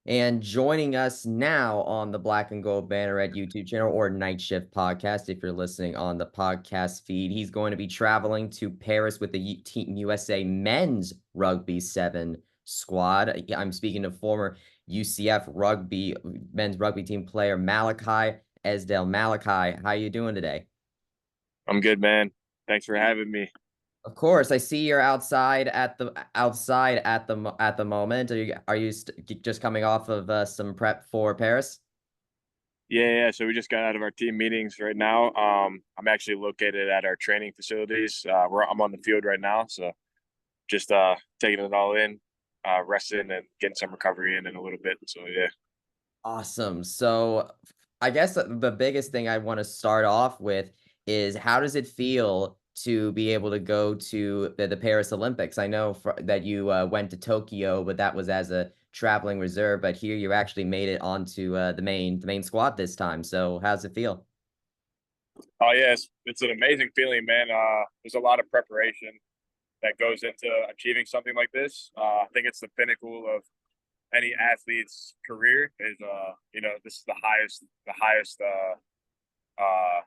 And joining us now on the Black and Gold Banneret YouTube channel or Night Shift podcast, if you're listening on the podcast feed, he's going to be traveling to Paris with the Team USA men's rugby 7 squad. I'm speaking to former UCF rugby men's rugby team player Malachi Esdale. Malachi, how you doing today? I'm good, man. Thanks for having me. Of course, I see you're outside at the moment. Are you just coming off of some prep for Paris? Yeah. So we just got out of our team meetings right now. I'm actually located at our training facilities. I'm on the field right now, so just taking it all in, resting and getting some recovery in a little bit. So yeah. Awesome. So I guess the biggest thing I want to start off with is how does it feel to be able to go to the Paris Olympics? I know that you went to Tokyo, but that was as a traveling reserve. But here you actually made it onto the main squad this time. So how's it feel? Oh yeah, it's an amazing feeling, man. There's a lot of preparation that goes into achieving something like this. I think it's the pinnacle of any athlete's career. This is uh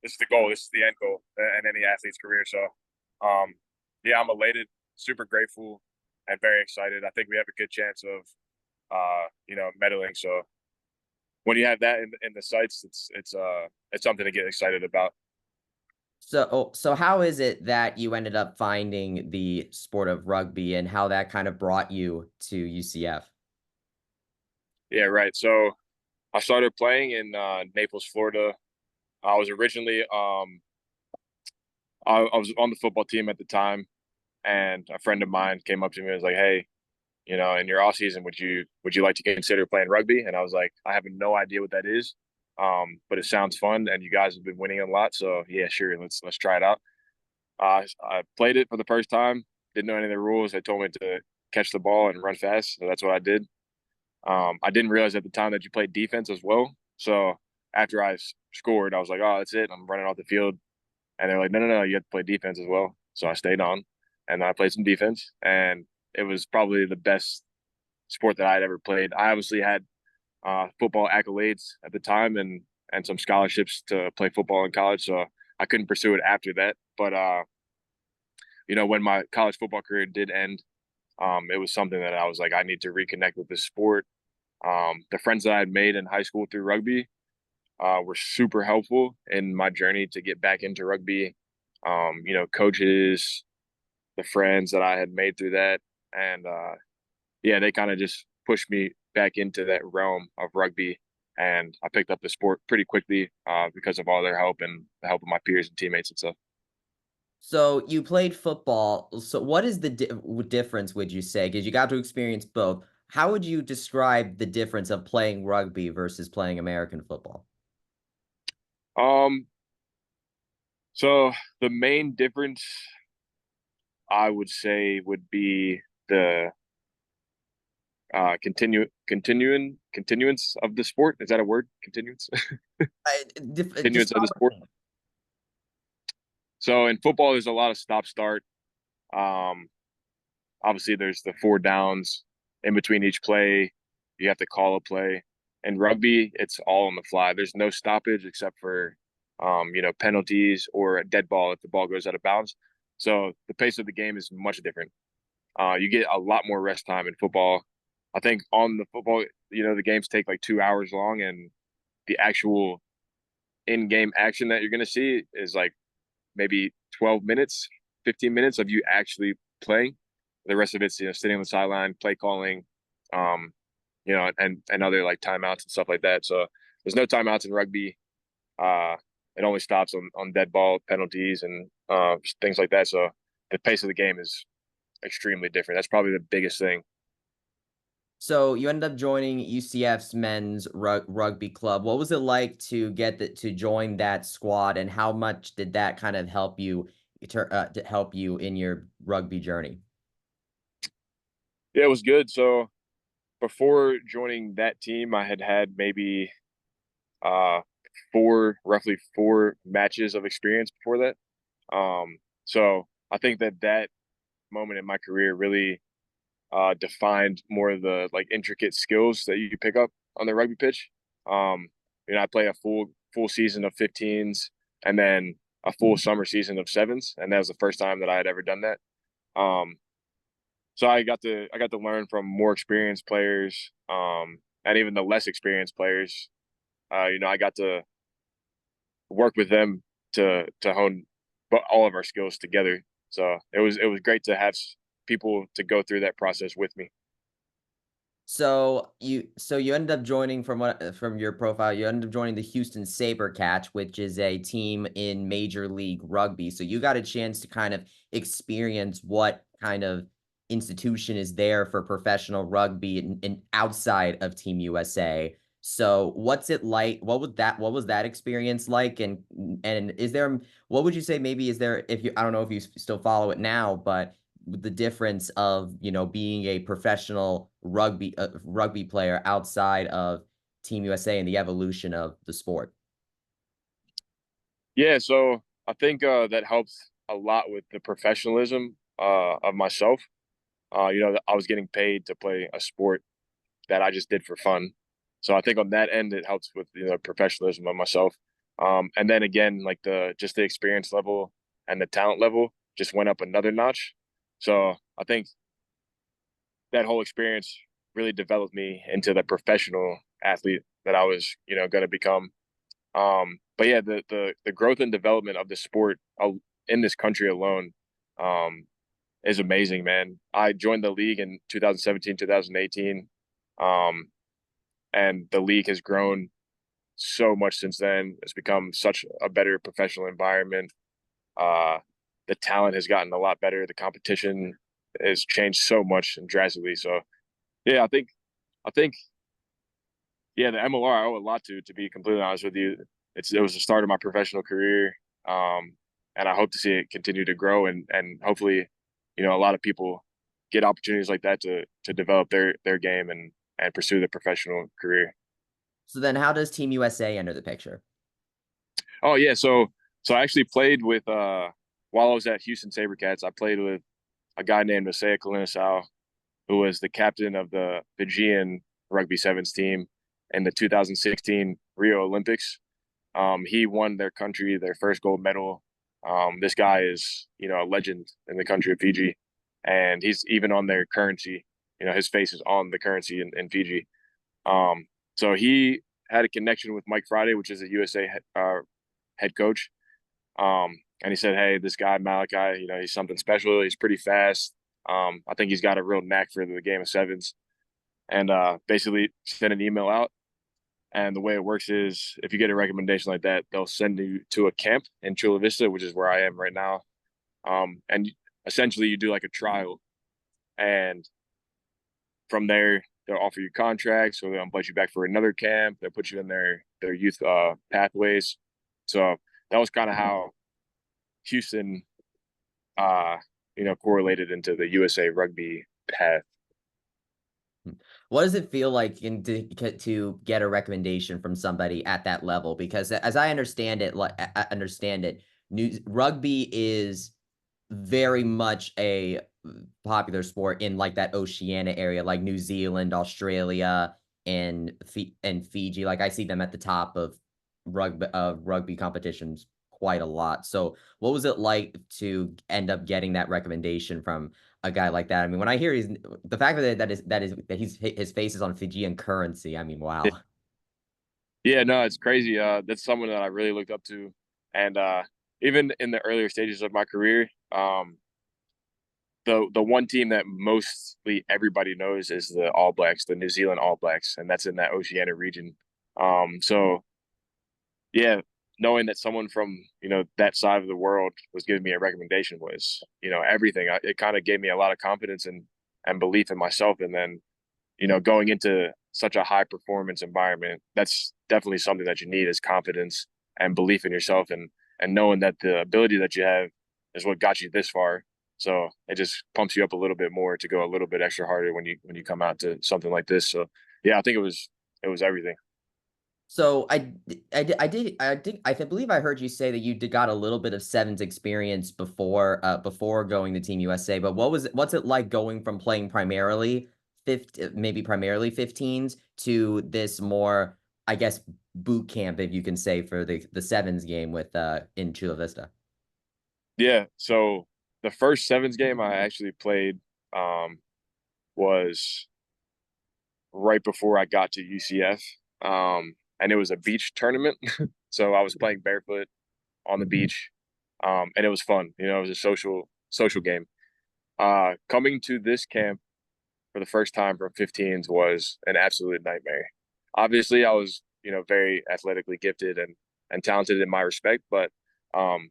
this is the goal. This is the end goal in any athlete's career. So, yeah, I'm elated, super grateful, and very excited. I think we have a good chance of, medaling. So when you have that in the sights, it's something to get excited about. So how is it that you ended up finding the sport of rugby and how that kind of brought you to UCF? Yeah, right. So I started playing in Naples, Florida. I was originally I was on the football team at the time, and a friend of mine came up to me and was like, "Hey, in your off season, would you like to consider playing rugby?" And I was like, "I have no idea what that is, but it sounds fun, and you guys have been winning a lot, so yeah, sure, let's try it out." I played it for the first time, didn't know any of the rules. They told me to catch the ball and run fast, so that's what I did. I didn't realize at the time that you played defense as well. So after I scored, I was like, "Oh, that's it. I'm running off the field." And they're like, "No, no, no, you have to play defense as well." So I stayed on, and I played some defense, and it was probably the best sport that I had ever played. I obviously had football accolades at the time and some scholarships to play football in college, so I couldn't pursue it after that. But when my college football career did end, it was something that I was like, I need to reconnect with this sport. The friends that I had made in high school through rugby were super helpful in my journey to get back into rugby. Coaches, the friends that I had made through that, and yeah, they kind of just pushed me back into that realm of rugby. And I picked up the sport pretty quickly because of all their help and the help of my peers and teammates and stuff. So you played football. So what is the difference, would you say? Because you got to experience both. How would you describe the difference of playing rugby versus playing American football? Um, so the main difference I would say would be the continuance of the sport. Is that a word? Continuance? Continuance of the Describe sport. So in football, there's a lot of stop start. Um, Obviously, there's the four downs in between each play. You have to call a play. In rugby, it's all on the fly. There's no stoppage except for, penalties or a dead ball if the ball goes out of bounds. So the pace of the game is much different. You get a lot more rest time in football. I think on the football, the games take like 2 hours long, and the actual in-game action that you're going to see is like maybe 12 minutes, 15 minutes of you actually playing. The rest of it's sitting on the sideline, play calling, um, and other like timeouts and stuff like that. So there's no timeouts in rugby. Uh, it only stops on dead ball penalties and things like that. So the pace of the game is extremely different. That's probably the biggest thing. So you ended up joining UCF's men's rugby club. What was it like to to join that squad, and how much did that kind of help you to help you in your rugby journey? Yeah, it was good. So before joining that team, I had maybe uh, roughly four matches of experience before that. So I think that moment in my career really defined more of the like intricate skills that you pick up on the rugby pitch. I played a full season of 15s and then a full summer season of sevens, and that was the first time that I had ever done that. Um, so I got to learn from more experienced players, and even the less experienced players. I got to work with them to hone all of our skills together. So it was great to have people to go through that process with me. So you ended up joining from your profile, you ended up joining the Houston SaberCats, which is a team in Major League Rugby. So you got a chance to kind of experience what kind of institution is there for professional rugby and outside of Team USA. So what's it like? What was that experience like? And is there what would you say maybe is there if you I don't know if you still follow it now, but the difference of, being a professional rugby player outside of Team USA and the evolution of the sport. Yeah, so I think that helps a lot with the professionalism of myself. I was getting paid to play a sport that I just did for fun. So I think on that end, it helps with professionalism of myself. And then again, like the experience level and the talent level just went up another notch. So I think that whole experience really developed me into the professional athlete that I was, going to become. But yeah, the growth and development of the sport in this country alone um, is amazing, man. I joined the league in 2017, 2018, and the league has grown so much since then. It's become such a better professional environment. Uh, the talent has gotten a lot better. The competition has changed so much and drastically. So yeah, I think yeah, the MLR I owe a lot to be completely honest with you. It was the start of my professional career. Um, and I hope to see it continue to grow and hopefully, a lot of people get opportunities like that to develop their game and pursue their professional career. So then how does Team USA enter the picture? Oh yeah, so I actually played with while I was at Houston SaberCats, I played with a guy named Osea Kalinisau, who was the captain of the Fijian rugby sevens team in the 2016 Rio Olympics. He won their country their first gold medal. This guy is, a legend in the country of Fiji, and he's even on their currency. His face is on the currency in Fiji. So he had a connection with Mike Friday, which is a USA head coach. And he said, "Hey, this guy Malachi, he's something special. He's pretty fast. I think he's got a real knack for the game of sevens." And basically sent an email out. And the way it works is if you get a recommendation like that, they'll send you to a camp in Chula Vista, which is where I am right now. And essentially you do like a trial. And from there, they'll offer you contracts or they'll invite you back for another camp. They'll put you in their youth pathways. So that was kind of how Houston, uh, correlated into the USA rugby path. What does it feel like to get a recommendation from somebody at that level? Because as I understand it, rugby is very much a popular sport in like that Oceania area, like New Zealand, Australia, and Fiji. Like I see them at the top of rugby competitions quite a lot. So what was it like to end up getting that recommendation from a guy like that? I mean, when I hear the fact that his face is on Fijian currency, I mean, wow. Yeah, no, it's crazy. That's someone that I really looked up to, and even in the earlier stages of my career, the one team that mostly everybody knows is the All Blacks, the New Zealand All Blacks, and that's in that Oceania region. So yeah, knowing that someone from that side of the world was giving me a recommendation was everything. It kind of gave me a lot of confidence and belief in myself, and then going into such a high performance environment, that's definitely something that you need is confidence and belief in yourself and knowing that the ability that you have is what got you this far. So it just pumps you up a little bit more to go a little bit extra harder when you come out to something like this. So yeah, I think it was everything. So I believe I heard you say that you got a little bit of sevens experience before going to Team USA. But what's it like going from playing maybe primarily 15s to this more, I guess, boot camp, if you can say, for the sevens game with in Chula Vista. Yeah. So the first sevens game I actually played um, was right before I got to UCF, and it was a beach tournament. So I was playing barefoot on the beach, and it was fun. You know, it was a social game. Coming to this camp for the first time from 15s was an absolute nightmare. Obviously, I was very athletically gifted and talented in my respect, but um,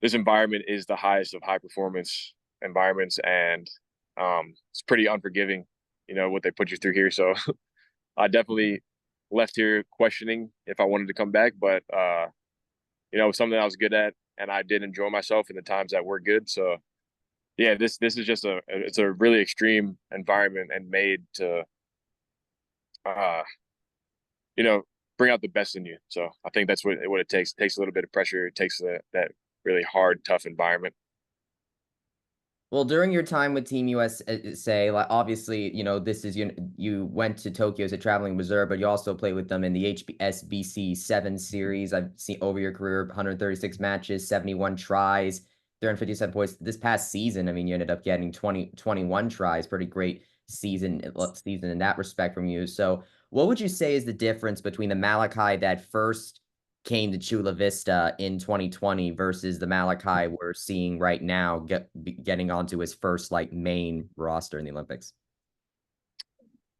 this environment is the highest of high performance environments, and it's pretty unforgiving. You know what they put you through here, so I definitely left here questioning if I wanted to come back, but it was something I was good at, and I did enjoy myself in the times that were good. So yeah, this is just it's a really extreme environment and made to uh you know bring out the best in you. So I think that's what it takes. It takes a little bit of pressure. It takes that really hard, tough environment. Well, during your time with Team USA, like obviously, this is you went to Tokyo as a traveling reserve, but you also played with them in the HSBC 7 series. I've seen over your career 136 matches, 71 tries, 357 points. This past season, I mean, you ended up getting 21 tries. Pretty great season in that respect from you. So, what would you say is the difference between the Malachi that first came to Chula Vista in 2020 versus the Malachi we're seeing right now getting onto his first like main roster in the Olympics?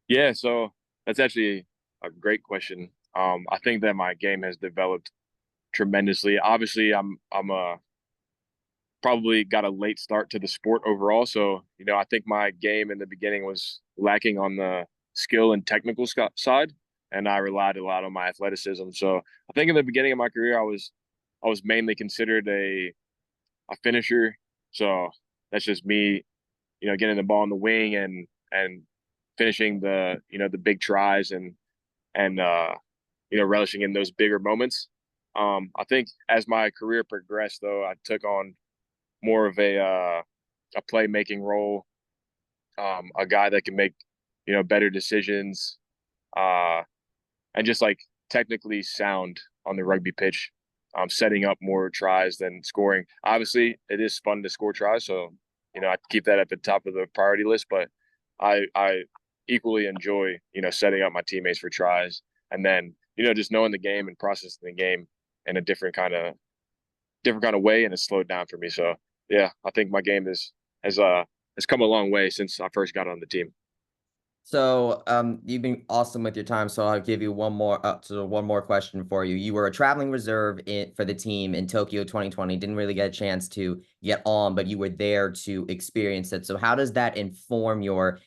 Yeah, so that's actually a great question. I think that my game has developed tremendously. Obviously, I'm probably got a late start to the sport overall. So, I think my game in the beginning was lacking on the skill and technical side, and I relied a lot on my athleticism. So, I think in the beginning of my career, I was mainly considered a finisher. So that's just me, getting the ball in the wing and finishing the big tries and relishing in those bigger moments. I think as my career progressed, though, I took on more of a playmaking role, a guy that can make better decisions, uh, and just like technically sound on the rugby pitch, setting up more tries than scoring. Obviously, it is fun to score tries, so I keep that at the top of the priority list. But I equally enjoy setting up my teammates for tries, and then just knowing the game and processing the game in a different kind of way, and it's slowed down for me. So yeah, I think my game has come a long way since I first got on the team. So, you've been awesome with your time. So I'll give you one more question for you. You were a traveling reserve for the team in Tokyo 2020. Didn't really get a chance to get on, but you were there to experience it. So how does that inform your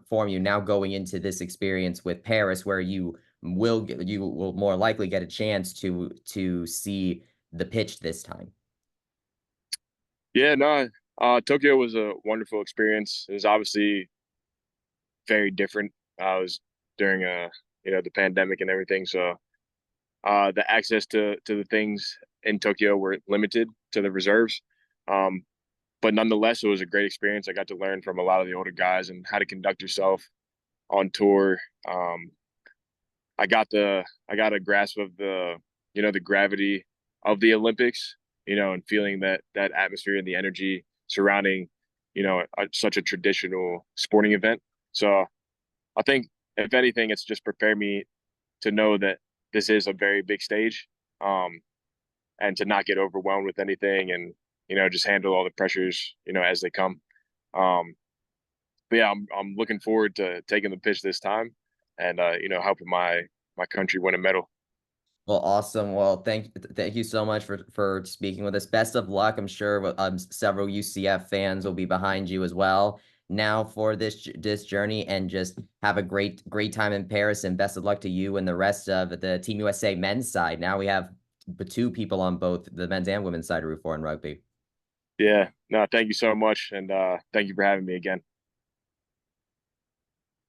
form you now going into this experience with Paris, where you will more likely get a chance to see the pitch this time? Yeah, no, Tokyo was a wonderful experience. It was obviously very different. I was during the pandemic and everything, so the access to the things in Tokyo were limited to the reserves. Um, but nonetheless, it was a great experience. I got to learn from a lot of the older guys and how to conduct yourself on tour. Um, I got a grasp of the gravity of the Olympics, and feeling that atmosphere and the energy surrounding such a traditional sporting event. So I think if anything, it's just prepared me to know that this is a very big stage, um, and to not get overwhelmed with anything, and just handle all the pressures as they come. Um, but yeah, I'm looking forward to taking the pitch this time, and helping my country win a medal. Well, awesome. Well, thank you so much for speaking with us. Best of luck. I'm sure several UCF fans will be behind you as well now for this journey, and just have a great time in Paris, and best of luck to you and the rest of the Team USA men's side. Now we have two people on both the men's and women's side to root for in rugby. Yeah, no, thank you so much, and thank you for having me again.